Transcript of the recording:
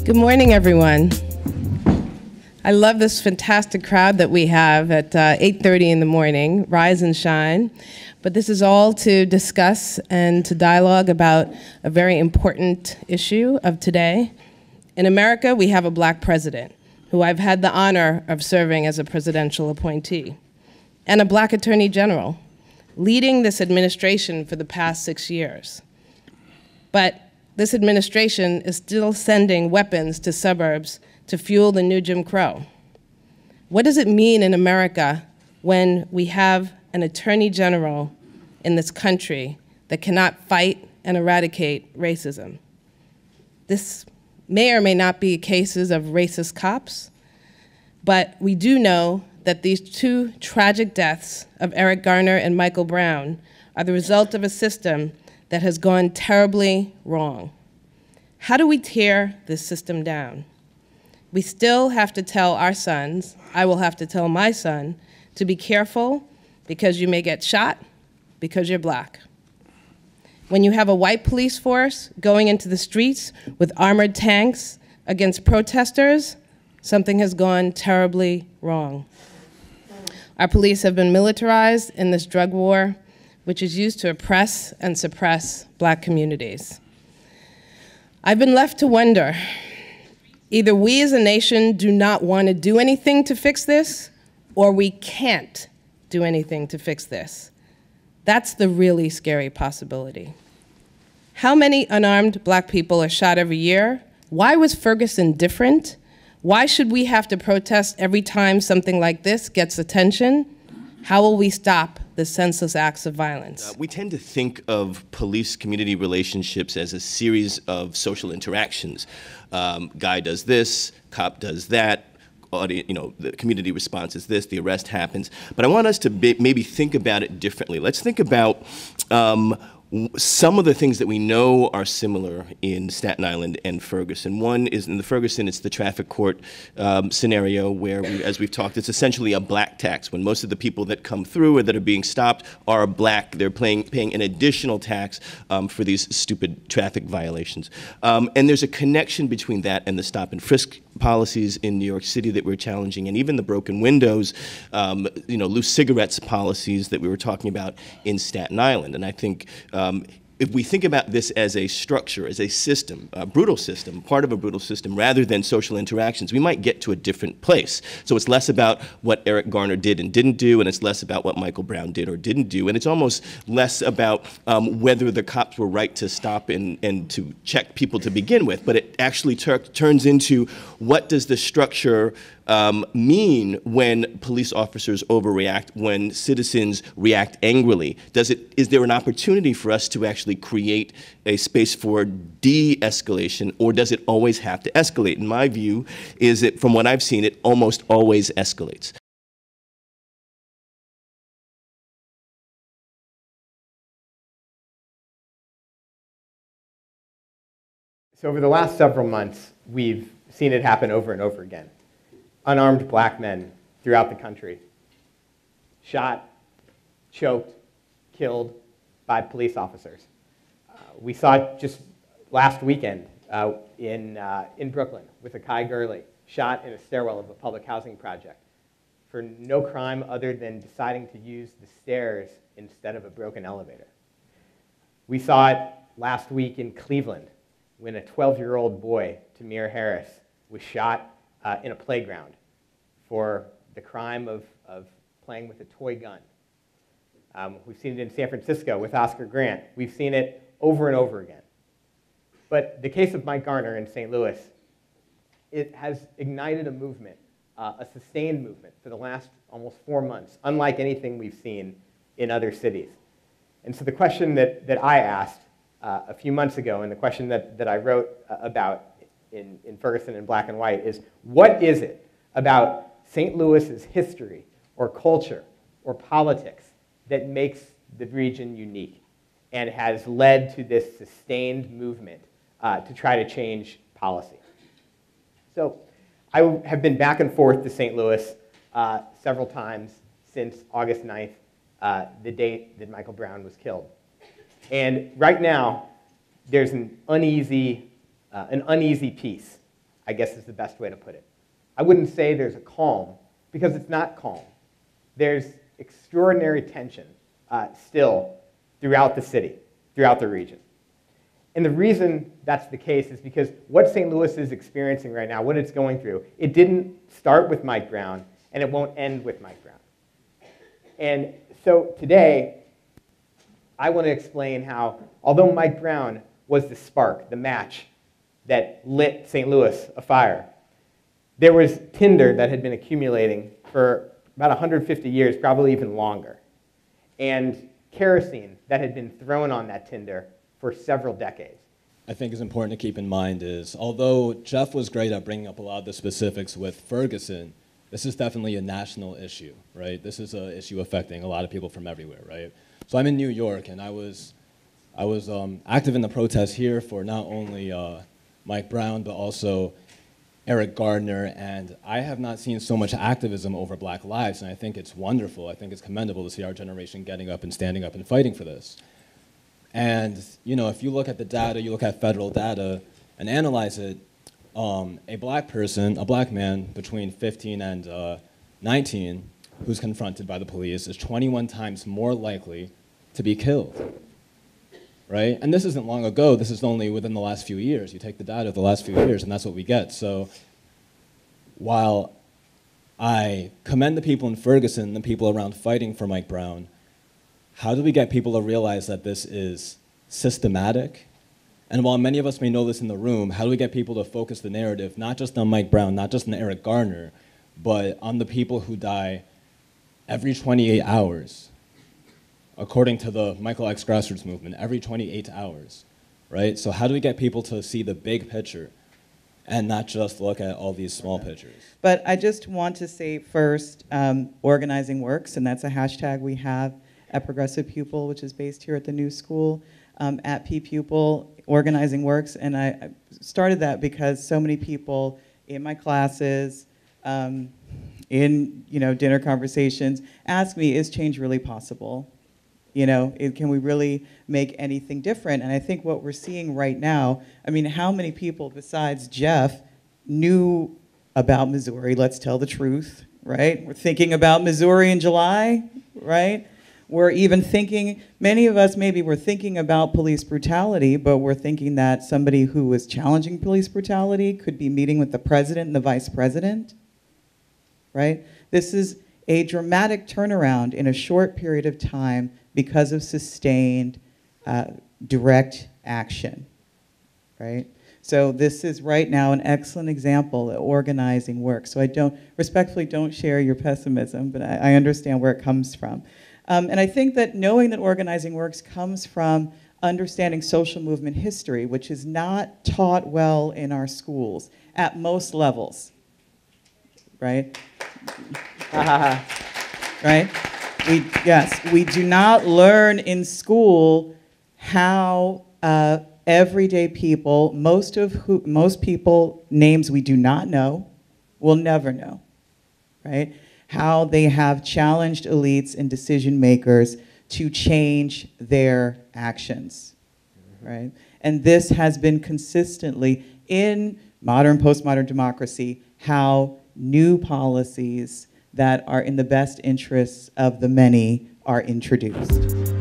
Good morning, everyone. I love this fantastic crowd that we have at 8:30 in the morning, rise and shine. But this is all to discuss and to dialogue about a very important issue of today. In America, we have a black president, who I've had the honor of serving as a presidential appointee, and a black attorney general, leading this administration for the past 6 years. But this administration is still sending weapons to suburbs to fuel the new Jim Crow. What does it mean in America when we have an attorney general in this country that cannot fight and eradicate racism? This may or may not be cases of racist cops, but we do know that these two tragic deaths of Eric Garner and Michael Brown are the result of a system that has gone terribly wrong. How do we tear this system down? We still have to tell our sons, I will have to tell my son, to be careful because you may get shot because you're black. When you have a white police force going into the streets with armored tanks against protesters, something has gone terribly wrong. Our police have been militarized in this drug war, which is used to oppress and suppress black communities. I've been left to wonder, either we as a nation do not want to do anything to fix this, or we can't do anything to fix this. That's the really scary possibility. How many unarmed black people are shot every year? Why was Ferguson different? Why should we have to protest every time something like this gets attention? How will we stop the senseless acts of violence? We tend to think of police-community relationships as a series of social interactions. Guy does this, cop does that, the community response is this, the arrest happens. But I want us to maybe think about it differently. Let's think about some of the things that we know are similar in Staten Island and Ferguson. One is in the Ferguson, it's the traffic court scenario where, as we've talked, it's essentially a black tax. When most of the people that come through or that are being stopped are black, they're paying an additional tax for these stupid traffic violations. And there's a connection between that and the stop and frisk policies in New York City that we're challenging, and even the broken windows, loose cigarettes policies that we were talking about in Staten Island. And I think if we think about this as a structure, as a system, a brutal system, part of a brutal system, rather than social interactions, we might get to a different place. So it's less about what Eric Garner did and didn't do, and it's less about what Michael Brown did or didn't do, and it's almost less about whether the cops were right to stop and to check people to begin with, but it actually turns into what does the structure mean when police officers overreact, when citizens react angrily? Is there an opportunity for us to actually create a space for de-escalation, or does it always have to escalate? In my view, is that from what I've seen, it almost always escalates. So over the last several months, we've seen it happen over and over again. Unarmed black men throughout the country, shot, choked, killed by police officers. We saw it just last weekend in Brooklyn with Akai Gurley, shot in a stairwell of a public housing project for no crime other than deciding to use the stairs instead of a broken elevator. We saw it last week in Cleveland when a 12-year-old boy, Tamir Harris, was shot in a playground for the crime of playing with a toy gun. We've seen it in San Francisco with Oscar Grant. We've seen it over and over again. But the case of Mike Garner in St. Louis, it has ignited a movement, a sustained movement for the last almost 4 months, unlike anything we've seen in other cities. And so the question that I asked a few months ago, and the question that I wrote about in Ferguson in black and white, is what is it about St. Louis's history or culture or politics that makes the region unique and has led to this sustained movement to try to change policy? So I have been back and forth to St. Louis several times since August 9th, the date that Michael Brown was killed. And right now, there's an uneasy peace I guess is the best way to put it. I wouldn't say there's a calm, because it's not calm. There's extraordinary tension still throughout the city, throughout the region. And the reason that's the case is because what St. Louis is experiencing right now, what it's going through, it didn't start with Mike Brown, and it won't end with Mike Brown. And so today, I want to explain how, although Mike Brown was the spark, the match that lit St. Louis afire, there was tinder that had been accumulating for about 150 years, probably even longer, and kerosene that had been thrown on that tinder for several decades. I think is important to keep in mind is, although Jeff was great at bringing up a lot of the specifics with Ferguson, this is definitely a national issue, right? This is an issue affecting a lot of people from everywhere, right? So I'm in New York, and I was active in the protests here for not only Mike Brown, but also Eric Gardner, and I have not seen so much activism over Black lives, and I think it's wonderful. I think it's commendable to see our generation getting up and standing up and fighting for this. And you know, if you look at the data, you look at federal data and analyze it, a black person, a black man between 15 and 19 who's confronted by the police is 21 times more likely to be killed, right? And this isn't long ago, this is only within the last few years. You take the data of the last few years and that's what we get. So while I commend the people in Ferguson, the people around fighting for Mike Brown, how do we get people to realize that this is systematic? And while many of us may know this in the room, how do we get people to focus the narrative, not just on Mike Brown, not just on Eric Gardner, but on the people who die every 28 hours, according to the Michael X grassroots movement, every 28 hours, right? So how do we get people to see the big picture and not just look at all these small pictures? But I just want to say first, organizing works, and that's a hashtag we have at Progressive Pupil, which is based here at the new school, at P-Pupil, organizing works. And I started that because so many people in my classes, in dinner conversations, ask me, is change really possible? Can we really make anything different? And I think what we're seeing right now, I mean, how many people besides Jeff knew about Missouri? Let's tell the truth, right? We're thinking about Missouri in July, right? We're even thinking, many of us maybe were thinking about police brutality, but we're thinking that somebody who was challenging police brutality could be meeting with the president and the vice president, right? This is a dramatic turnaround in a short period of time because of sustained direct action, right? So this is right now an excellent example of organizing work. So I respectfully don't share your pessimism, but I understand where it comes from. And I think that knowing that organizing works comes from understanding social movement history, which is not taught well in our schools at most levels, right? Right? We do not learn in school how everyday people, most people, names we do not know, will never know, right? How they have challenged elites and decision makers to change their actions, right? And this has been consistently in modern, postmodern democracy, how new policies that are in the best interests of the many are introduced.